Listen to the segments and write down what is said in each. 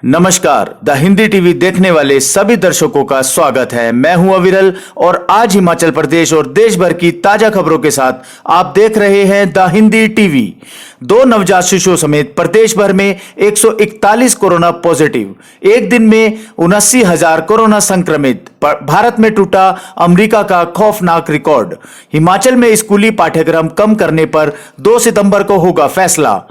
नमस्कार, the Hindi TV देखने वाले सभी दर्शकों का स्वागत है। मैं हूं अविरल और आज हिमाचल प्रदेश और देश भर की ताजा खबरों के साथ आप देख रहे हैं द हिंदी टीवी। 2 नवजात शिशुओं समेत प्रदेश भर में 141 कोरोना पॉजिटिव, एक दिन में 79,000 कोरोना संक्रमित। भारत में टूटा अमेरिका का खौफनाक रिकॉर्ड। हिमाचल में स्कूली पाठ्यक्रम कम करने पर 2 सितंबर को होगा फैसला।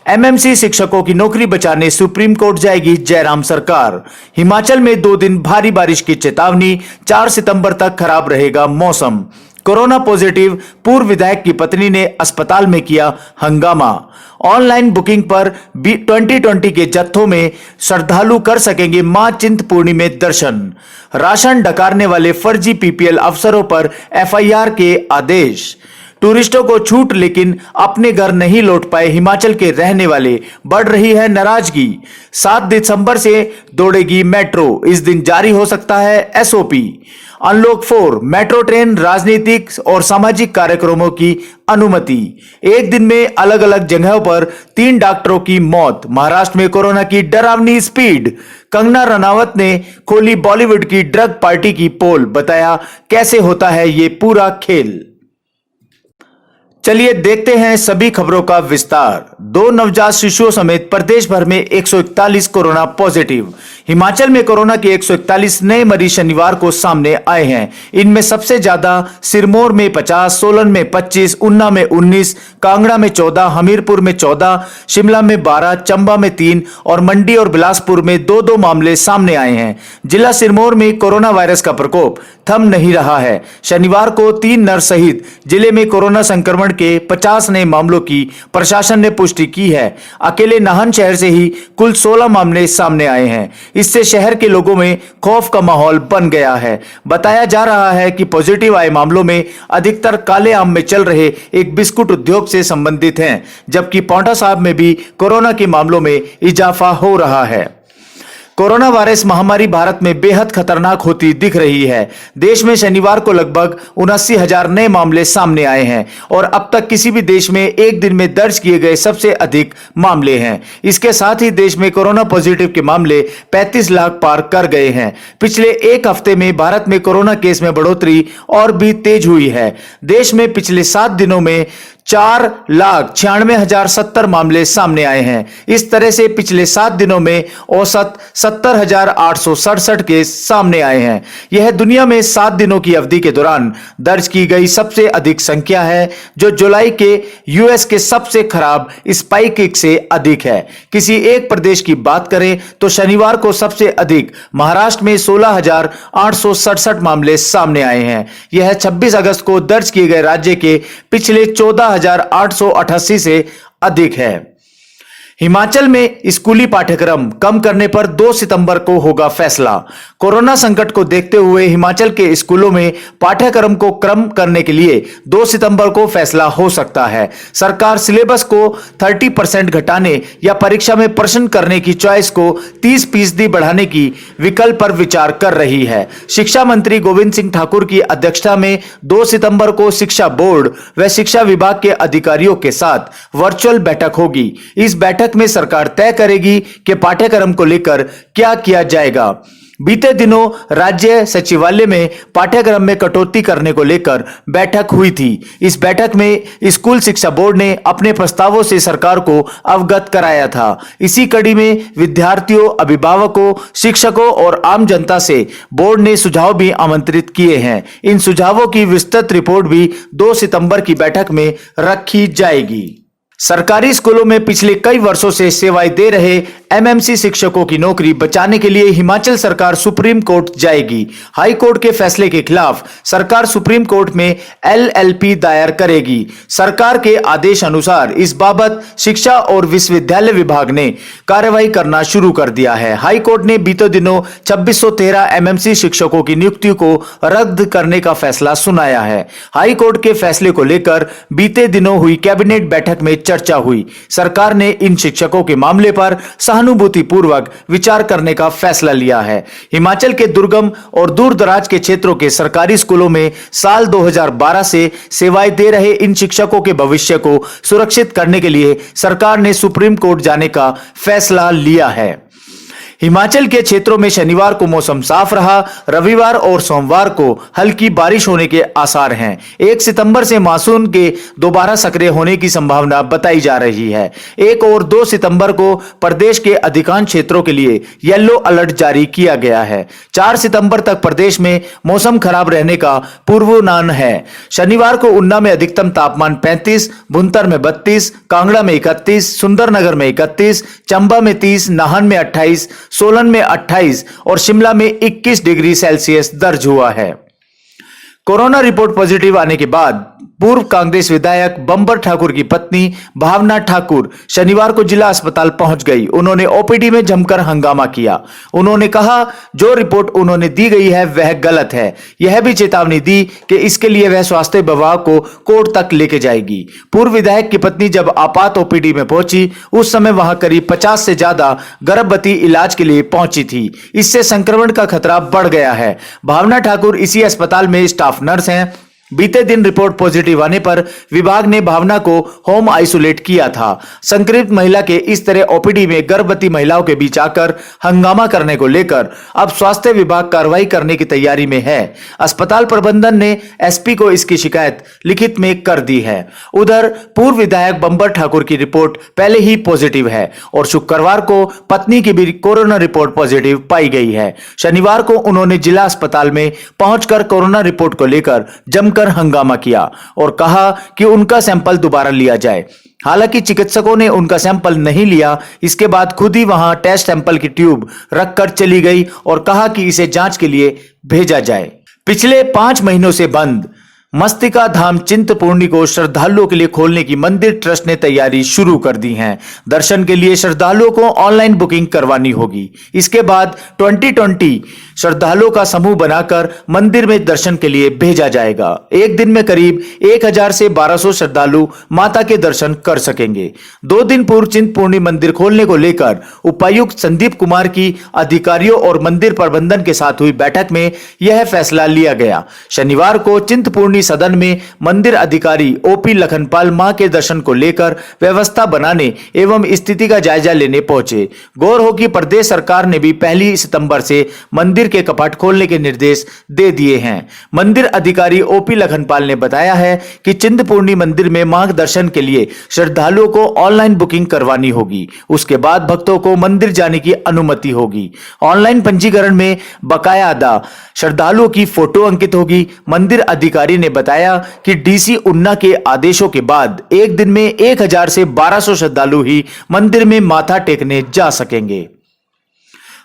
एमएमसी शिक्षकों की नौकरी बचाने सुप्रीम कोर्ट जाएगी जयराम सरकार। हिमाचल में 2 दिन भारी बारिश की चेतावनी, 4 सितंबर तक खराब रहेगा मौसम। कोरोना पॉजिटिव पूर्व विधायक की पत्नी ने अस्पताल में किया हंगामा। ऑनलाइन बुकिंग पर 2020 के जत्थों में श्रद्धालु कर सकेंगे मां चिंतपूर्णी में दर्शन। राशन डकारने वाले फर्जी पीपीएल अफसरों पर एफआईआर के आदेश। टूरिस्टों को छूट लेकिन अपने घर नहीं लौट पाए हिमाचल के रहने वाले, बढ़ रही है नाराजगी। 7 दिसंबर से दौड़ेगी मेट्रो, इस दिन जारी हो सकता है एसओपी। अनलॉक 4 मेट्रो ट्रेन, राजनीतिक और सामाजिक कार्यक्रमों की अनुमति। एक दिन में अलग अलग जगहों पर 3 डॉक्टरों की मौत। महाराष्ट्र में कोरोना की डरावनी स्पीड। कंगना रनावत ने खोली बॉलीवुड की ड्रग पार्टी की पोल, बताया कैसे होता है ये पूरा खेल। चलिए देखते हैं सभी खबरों का विस्तार। 2 नवजात शिशुओं समेत प्रदेश भर में 141 कोरोना पॉजिटिव। हिमाचल में कोरोना के 141 नए मरीज शनिवार को सामने आए हैं। इनमें सबसे ज्यादा सिरमौर में 50, सोलन में 25, ऊना में 19, कांगड़ा में 14, हमीरपुर में 14, शिमला में 12, चंबा में 3 और मंडी और बिलासपुर में 2-2 मामले सामने आए हैं। जिला सिरमौर में कोरोना वायरस का प्रकोप थम नहीं रहा है। शनिवार को 3 नर्स सहित जिले में कोरोना संक्रमण के 50 नए मामलों की प्रशासन ने पुष्टि की है। अकेले नाहन शहर से ही कुल 16 मामले सामने आए हैं। इससे शहर के लोगों में खौफ का माहौल बन गया है। बताया जा रहा है कि पॉजिटिव आए मामलों में अधिकतर काले आम में चल रहे एक बिस्कुट उद्योग से संबंधित हैं, जबकि पांवटा साहिब में भी कोरोना के मामलों में इजाफा हो रहा है। कोरोना वायरस महामारी भारत में बेहद खतरनाक होती दिख रही है। देश में शनिवार को लगभग 79,000 नए मामले सामने आए हैं और अब तक किसी भी देश में एक दिन में दर्ज किए गए सबसे अधिक मामले हैं। इसके साथ ही देश में कोरोना पॉजिटिव के मामले 35 लाख पार कर गए हैं। पिछले एक हफ्ते में भारत में कोरोना केस में बढ़ोतरी और भी तेज हुई है। देश में पिछले 7 दिनों में 4,96,070 मामले सामने आए हैं। इस तरह से पिछले 7 दिनों में औसत 70,867 केस सामने आए हैं। यह दुनिया में 7 दिनों की अवधि के दौरान दर्ज की गई सबसे अधिक संख्या है, जो जुलाई के यूएस के सबसे खराब स्पाइक से अधिक है। किसी एक प्रदेश की बात करें तो शनिवार को सबसे अधिक महाराष्ट्र में 16,867 मामले सामने आए हैं। यह 26 अगस्त को दर्ज किए गए राज्य के पिछले 14,888 से अधिक है। हिमाचल में स्कूली पाठ्यक्रम कम करने पर 2 सितंबर को होगा फैसला। कोरोना संकट को देखते हुए हिमाचल के स्कूलों में पाठ्यक्रम को कम करने के लिए 2 सितंबर को फैसला हो सकता है। सरकार सिलेबस को 30% घटाने या परीक्षा में प्रश्न करने की चॉइस को 30% बढ़ाने की विकल्प पर विचार कर रही है। शिक्षा मंत्री गोविंद सिंह ठाकुर की अध्यक्षता में 2 सितंबर को शिक्षा बोर्ड व शिक्षा विभाग के अधिकारियों के साथ वर्चुअल बैठक होगी। इस बैठक में सरकार तय करेगी कि पाठ्यक्रम को लेकर क्या किया जाएगा। बीते दिनों राज्य सचिवालय में पाठ्यक्रम में कटौती करने को लेकर बैठक हुई थी। इस बैठक में स्कूल शिक्षा बोर्ड ने अपने प्रस्तावों से सरकार को अवगत कराया था। इसी कड़ी में विद्यार्थियों, अभिभावकों, शिक्षकों और आम जनता से बोर्ड ने सुझाव भी आमंत्रित किए हैं। इन सुझावों की विस्तृत रिपोर्ट भी 2 सितंबर की बैठक में रखी जाएगी। सरकारी स्कूलों में पिछले कई वर्षों से सेवाएं दे रहे एमएमसी शिक्षकों की नौकरी बचाने के लिए हिमाचल सरकार सुप्रीम कोर्ट जाएगी। हाई कोर्ट के फैसले के खिलाफ सरकार सुप्रीम कोर्ट में एलएलपी दायर करेगी। सरकार के आदेश अनुसार इस बाबत शिक्षा और विश्वविद्यालय विभाग ने कार्रवाई करना शुरू कर दिया है। हाई कोर्ट ने बीते दिनों 2613 एमएमसी शिक्षकों की नियुक्ति को रद्द करने का फैसला सुनाया है। हाई कोर्ट के फैसले को लेकर बीते दिनों हुई कैबिनेट बैठक में चर्चा हुई। सरकार ने इन शिक्षकों के मामले पर सहानुभूतिपूर्वक विचार करने का फैसला लिया है। हिमाचल के दुर्गम और दूर दराज के क्षेत्रों के सरकारी स्कूलों में साल 2012 से सेवाएं दे रहे इन शिक्षकों के भविष्य को सुरक्षित करने के लिए सरकार ने सुप्रीम कोर्ट जाने का फैसला लिया है। हिमाचल के क्षेत्रों में शनिवार को मौसम साफ रहा। रविवार और सोमवार को हल्की बारिश होने के आसार हैं। 1 सितंबर से मानसून के दोबारा सक्रिय होने की संभावना बताई जा रही है। 1 और 2 सितंबर को प्रदेश के अधिकांश क्षेत्रों के लिए येलो अलर्ट जारी किया गया है। 4 सितंबर तक प्रदेश में मौसम खराब रहने का पूर्वानुमान है। शनिवार को ऊना में अधिकतम तापमान 35, भुंतर में 32, कांगड़ा में 31, सुंदरनगर में 31, चंबा में 30, नाहन में 28, सोलन में 28 और शिमला में 21 डिग्री सेल्सियस दर्ज हुआ है। कोरोना रिपोर्ट पॉजिटिव आने के बाद पूर्व कांग्रेस विधायक बंबर ठाकुर की पत्नी भावना ठाकुर शनिवार को जिला अस्पताल पहुंच गई। उन्होंने ओपीडी में जमकर हंगामा किया। उन्होंने कहा जो रिपोर्ट उन्होंने दी गई है वह गलत है। यह भी चेतावनी दी कि इसके लिए वह स्वास्थ्य विभाग को कोर्ट तक लेके जाएगी। पूर्व विधायक की पत्नी जब आपात ओपीडी में पहुंची उस समय वहां करीब 50 से ज्यादा गर्भवती इलाज के लिए पहुंची थी। इससे संक्रमण का खतरा बढ़ गया है। भावना ठाकुर इसी अस्पताल में स्टाफ नर्स हैं। बीते दिन रिपोर्ट पॉजिटिव आने पर विभाग ने भावना को होम आइसोलेट किया था। संक्रमित महिला के इस तरह ओपीडी में गर्भवती महिलाओं के बीच आकर हंगामा करने को लेकर अब स्वास्थ्य विभाग कार्रवाई करने की तैयारी में है। अस्पताल प्रबंधन ने एसपी को इसकी शिकायत लिखित में कर दी है। उधर पूर्व विधायक बंबर ठाकुर की रिपोर्ट पहले ही पॉजिटिव है और शुक्रवार को पत्नी की भी कोरोना रिपोर्ट पॉजिटिव पाई गई है। शनिवार को उन्होंने जिला अस्पताल में पहुंचकर कोरोना रिपोर्ट को लेकर जमकर हंगामा किया और कहा कि उनका सैंपल दोबारा लिया जाए। हालांकि चिकित्सकों ने उनका सैंपल नहीं लिया। इसके बाद खुद ही वहां टेस्ट सैंपल की ट्यूब रखकर चली गई और कहा कि इसे जांच के लिए भेजा जाए। पिछले 5 महीनों से बंद मस्तिका धाम चिंतपूर्णी को श्रद्धालुओं के लिए खोलने की मंदिर ट्रस्ट ने तैयारी शुरू कर दी है। दर्शन के लिए श्रद्धालुओं को ऑनलाइन बुकिंग करवानी होगी। इसके बाद 2020 श्रद्धालुओं का समूह बनाकर मंदिर में दर्शन के लिए भेजा जाएगा। एक दिन में करीब 1000 से 1200 श्रद्धालु माता के दर्शन कर सकेंगे। 2 दिन पूर्व चिंतपूर्णी मंदिर खोलने को लेकर उपायुक्त संदीप कुमार की अधिकारियों और मंदिर प्रबंधन के साथ हुई बैठक में यह फैसला लिया गया। शनिवार को चिंतपूर्णी सदन में मंदिर अधिकारी ओपी लखनपाल मां के दर्शन को लेकर व्यवस्था बनाने एवं स्थिति का जायजा लेने पहुंचे। गौर हो कि प्रदेश सरकार ने भी 1 सितंबर से मंदिर के कपाट खोलने के निर्देश दे दिए हैं। मंदिर अधिकारी ओपी लखनपाल ने बताया है कि चिंतपूर्णी मंदिर में मां दर्शन के लिए श्रद्धालुओं को ऑनलाइन बुकिंग करवानी होगी। उसके बाद भक्तों को मंदिर जाने की अनुमति होगी। ऑनलाइन पंजीकरण में बकायदा श्रद्धालुओं की फोटो अंकित होगी। मंदिर अधिकारी ने बताया कि डीसी उन्ना के आदेशों के बाद एक दिन में 1000 से 1200 श्रद्धालु ही मंदिर में माथा टेकने जा सकेंगे।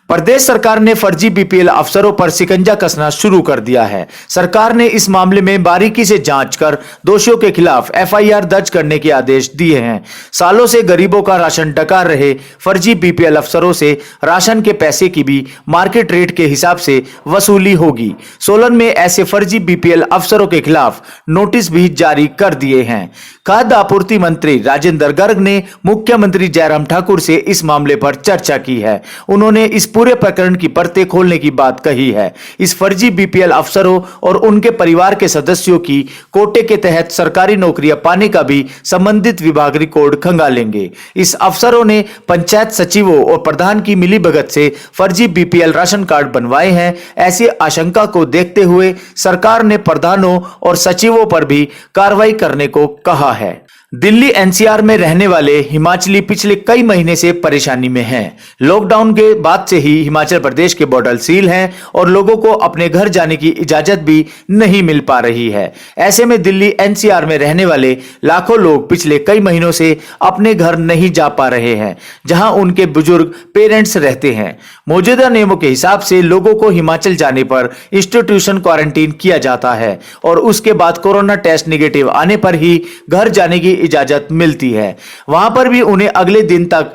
प्रदेश सरकार ने फर्जी बीपीएल अफसरों पर शिकंजा कसना शुरू कर दिया है। सरकार ने इस मामले में बारीकी से जांच कर दोषियों के खिलाफ एफआईआर दर्ज करने के आदेश दिए हैं। सालों से गरीबों का राशन डकार रहे फर्जी बीपीएल अफसरों से राशन के पैसे की भी मार्केट रेट के हिसाब से वसूली होगी। सोलन में ऐसे फर्जी बीपीएल अफसरों के खिलाफ नोटिस भी जारी कर दिए हैं। खाद्य आपूर्ति मंत्री राजेंद्र गर्ग ने मुख्यमंत्री जयराम ठाकुर से इस मामले पर चर्चा की है। उन्होंने इस पूरे प्रकरण की परतें खोलने की बात कही है। इस फर्जी बीपीएल अफसरों और उनके परिवार के सदस्यों की कोटे के तहत सरकारी नौकरियां पाने का भी संबंधित विभाग रिकॉर्ड खंगालेंगे। इस अफसरों ने पंचायत सचिवों और प्रधान की मिलीभगत से फर्जी बीपीएल राशन कार्ड बनवाए हैं। ऐसी आशंका को देखते हुए सरकार ने प्रधानों और सचिवों पर भी कार्रवाई करने को कहा है। दिल्ली एनसीआर में रहने वाले हिमाचली पिछले कई महीने से परेशानी में हैं। लॉकडाउन के बाद से ही हिमाचल प्रदेश के बॉर्डर सील हैं और लोगों को अपने घर जाने की इजाजत भी नहीं मिल पा रही है। ऐसे में दिल्ली एनसीआर में रहने वाले लाखों लोग पिछले कई महीनों से अपने घर नहीं जा पा रहे हैं, जहां उनके बुजुर्ग पेरेंट्स रहते हैं। मौजूदा नियमों के हिसाब से लोगों को हिमाचल जाने पर इंस्टीट्यूशन क्वारंटीन किया जाता है और उसके बाद कोरोना टेस्ट निगेटिव आने पर ही घर जाने की इजाजत मिलती है। वहां पर भी उन्हें अगले दिन तक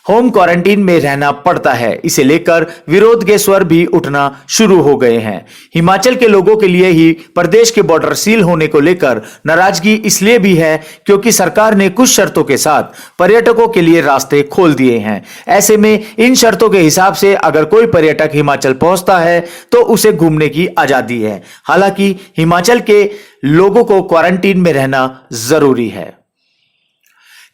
होम क्वारंटीन में रहना पड़ता है। इसे लेकर विरोध के स्वर भी उठना शुरू हो गए हैं। हिमाचल के लोगों के लिए ही प्रदेश के बॉर्डर सील होने को लेकर नाराजगी इसलिए भी है क्योंकि सरकार ने कुछ शर्तों के साथ पर्यटकों के लिए रास्ते खोल दिए हैं। ऐसे में इन शर्तों के हिसाब से अगर कोई पर्यटक हिमाचल पहुंचता है तो उसे घूमने की आजादी है। हालांकि हिमाचल के लोगों को क्वारंटीन में रहना जरूरी है।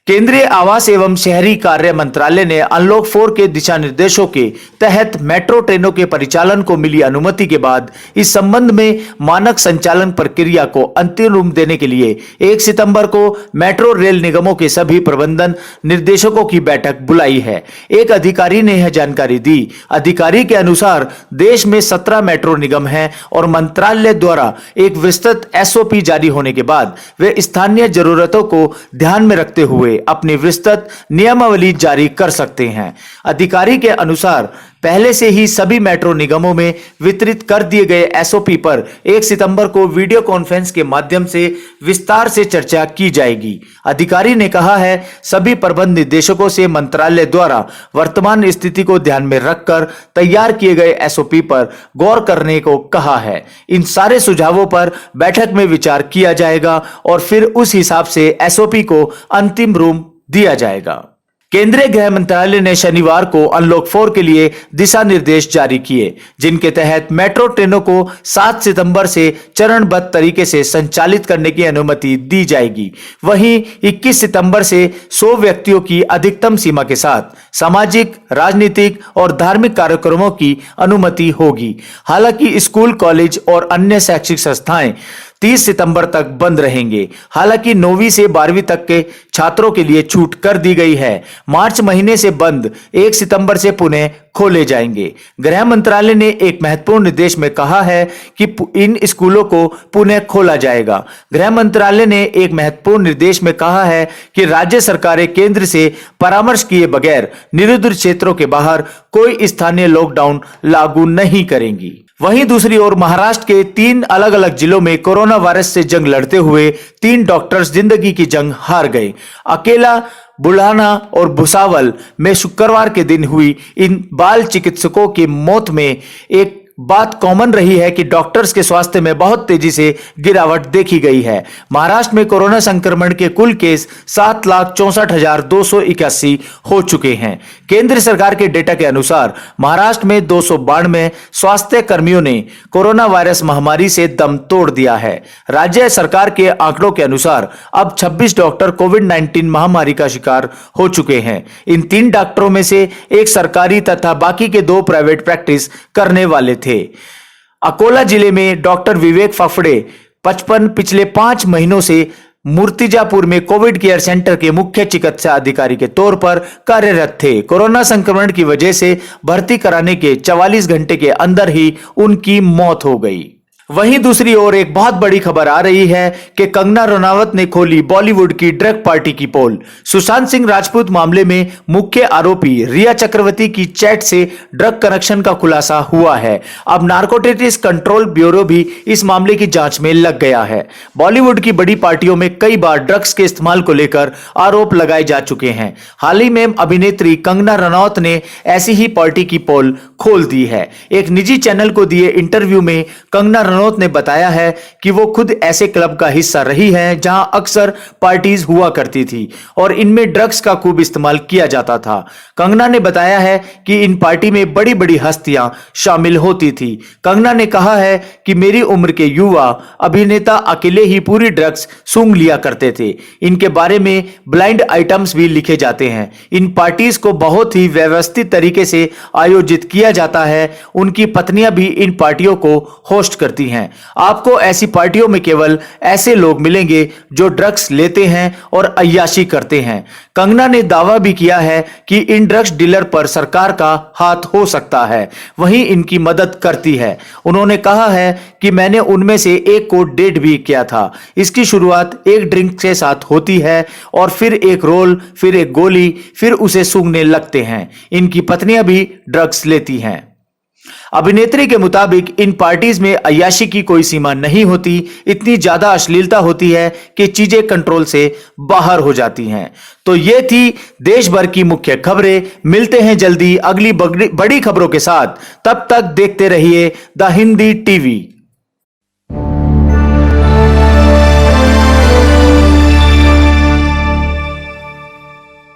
केंद्रीय आवास एवं शहरी कार्य मंत्रालय ने अनलॉक 4 के दिशा निर्देशों के तहत मेट्रो ट्रेनों के परिचालन को मिली अनुमति के बाद इस संबंध में मानक संचालन प्रक्रिया को अंतिम रूप देने के लिए 1 सितंबर को मेट्रो रेल निगमों के सभी प्रबंधन निर्देशकों की बैठक बुलाई है। एक अधिकारी ने यह जानकारी दी। अधिकारी के अनुसार देश में 17 मेट्रो निगम हैं और मंत्रालय द्वारा एक विस्तृत SOP जारी होने के बाद वे स्थानीय जरूरतों को ध्यान में रखते हुए अपनी विस्तृत नियमावली जारी कर सकते हैं। अधिकारी के अनुसार पहले से ही सभी मेट्रो निगमों में वितरित कर दिए गए SOP पर 1 सितंबर को वीडियो कॉन्फ्रेंस के माध्यम से विस्तार से चर्चा की जाएगी। अधिकारी ने कहा है, सभी प्रबंध निदेशकों से मंत्रालय द्वारा वर्तमान स्थिति को ध्यान में रखकर तैयार किए गए SOP पर गौर करने को कहा है। इन सारे सुझावों पर बैठक में विचार किया जाएगा और फिर उस हिसाब से SOP को अंतिम रूप दिया जाएगा। केंद्रीय गृह मंत्रालय ने शनिवार को अनलॉक 4 के लिए दिशा निर्देश जारी किए, जिनके तहत मेट्रो ट्रेनों को 7 सितंबर से चरणबद्ध तरीके से संचालित करने की अनुमति दी जाएगी। वहीं 21 सितंबर से 100 व्यक्तियों की अधिकतम सीमा के साथ सामाजिक, राजनीतिक और धार्मिक कार्यक्रमों की अनुमति होगी। हालांकि स्कूल, कॉलेज और अन्य शैक्षिक संस्थाएं 30 सितंबर तक बंद रहेंगे। हालांकि 9वीं से 12वीं तक के छात्रों के लिए छूट कर दी गई है। मार्च महीने से बंद 1 सितंबर से पुनः खोले जाएंगे। गृह मंत्रालय ने एक महत्वपूर्ण निर्देश में कहा है कि इन स्कूलों को पुनः खोला जाएगा। गृह मंत्रालय ने एक महत्वपूर्ण निर्देश में कहा है कि राज्य सरकारें केंद्र से परामर्श किए बगैर निरुद्ध क्षेत्रों के बाहर कोई स्थानीय लॉकडाउन लागू नहीं करेंगी। वहीं दूसरी ओर महाराष्ट्र के 3 अलग अलग जिलों में कोरोना वायरस से जंग लड़ते हुए 3 डॉक्टर्स जिंदगी की जंग हार गए। अकेला बुल्हाना और भुसावल में शुक्रवार के दिन हुई इन बाल चिकित्सकों की मौत में एक बात कॉमन रही है कि डॉक्टर्स के स्वास्थ्य में बहुत तेजी से गिरावट देखी गई है। महाराष्ट्र में कोरोना संक्रमण के कुल केस 7,64,281 हो चुके हैं। केंद्र सरकार के डेटा के अनुसार महाराष्ट्र में 292 स्वास्थ्य कर्मियों ने कोरोना वायरस महामारी से दम तोड़ दिया है। राज्य सरकार के आंकड़ों के अनुसार अब 26 डॉक्टर कोविड-19 महामारी का शिकार हो चुके हैं। इन 3 डॉक्टरों में से एक सरकारी तथा बाकी के 2 प्राइवेट प्रैक्टिस करने वाले थे। अकोला जिले में डॉक्टर विवेक फाफड़े 55 पिछले 5 महीनों से मूर्तिजापुर में कोविड केयर सेंटर के मुख्य चिकित्सा अधिकारी के तौर पर कार्यरत थे। कोरोना संक्रमण की वजह से भर्ती कराने के 44 घंटे के अंदर ही उनकी मौत हो गई। वहीं दूसरी ओर एक बहुत बड़ी खबर आ रही है कि कंगना रनावत ने खोली बॉलीवुड की ड्रग पार्टी की पोल। सुशांत सिंह राजपूत मामले में मुख्य आरोपी रिया चक्रवर्ती की चैट से ड्रग कनेक्शन का खुलासा हुआ है। अब नारकोटिक्स कंट्रोल ब्यूरो भी इस मामले की जांच में लग गया है। बॉलीवुड की बड़ी पार्टियों में कई बार ड्रग्स के इस्तेमाल को लेकर आरोप लगाए जा चुके हैं। हाल ही में अभिनेत्री कंगना रनावत ने ऐसी ही पार्टी की पोल खोल दी है। एक निजी चैनल को दिए इंटरव्यू में कंगना रनौत ने बताया है कि वो खुद ऐसे क्लब का हिस्सा रही हैं जहां अक्सर पार्टीज हुआ करती थी और इनमें ड्रग्स का खूब इस्तेमाल किया जाता था। कंगना ने बताया है कि इन पार्टी में बड़ी बड़ी हस्तियां शामिल होती थी। कंगना ने कहा है कि मेरी उम्र के युवा अभिनेता अकेले ही पूरी ड्रग्स सूंघ लिया करते थे। इनके बारे में ब्लाइंड आइटम्स भी लिखे जाते हैं। इन पार्टीज को बहुत ही व्यवस्थित तरीके से आयोजित किया जाता है। उनकी पत्नियां भी इन पार्टियों को होस्ट करती हैं। आपको ऐसी पार्टियों में केवल ऐसे लोग मिलेंगे जो ड्रग्स लेते हैं और अय्याशी करते हैं। कंगना ने दावा भी किया है कि इन ड्रग्स डीलर पर सरकार का हाथ हो सकता है, वहीं इनकी मदद करती है। उन्होंने कहा है कि मैंने उनमें से एक को डेट भी किया था। इसकी शुरुआत एक ड्रिंक के साथ होती है और फिर एक रोल, फिर एक गोली, फिर उसे सूंघने लगते हैं। इनकी पत्नियां भी ड्रग्स लेती हैं। अभिनेत्री के मुताबिक इन पार्टीज में अय्याशी की कोई सीमा नहीं होती। इतनी ज्यादा अश्लीलता होती है कि चीजें कंट्रोल से बाहर हो जाती हैं। तो ये थी देश भर की मुख्य खबरें। मिलते हैं जल्दी अगली बड़ी खबरों के साथ। तब तक देखते रहिए द हिंदी टीवी।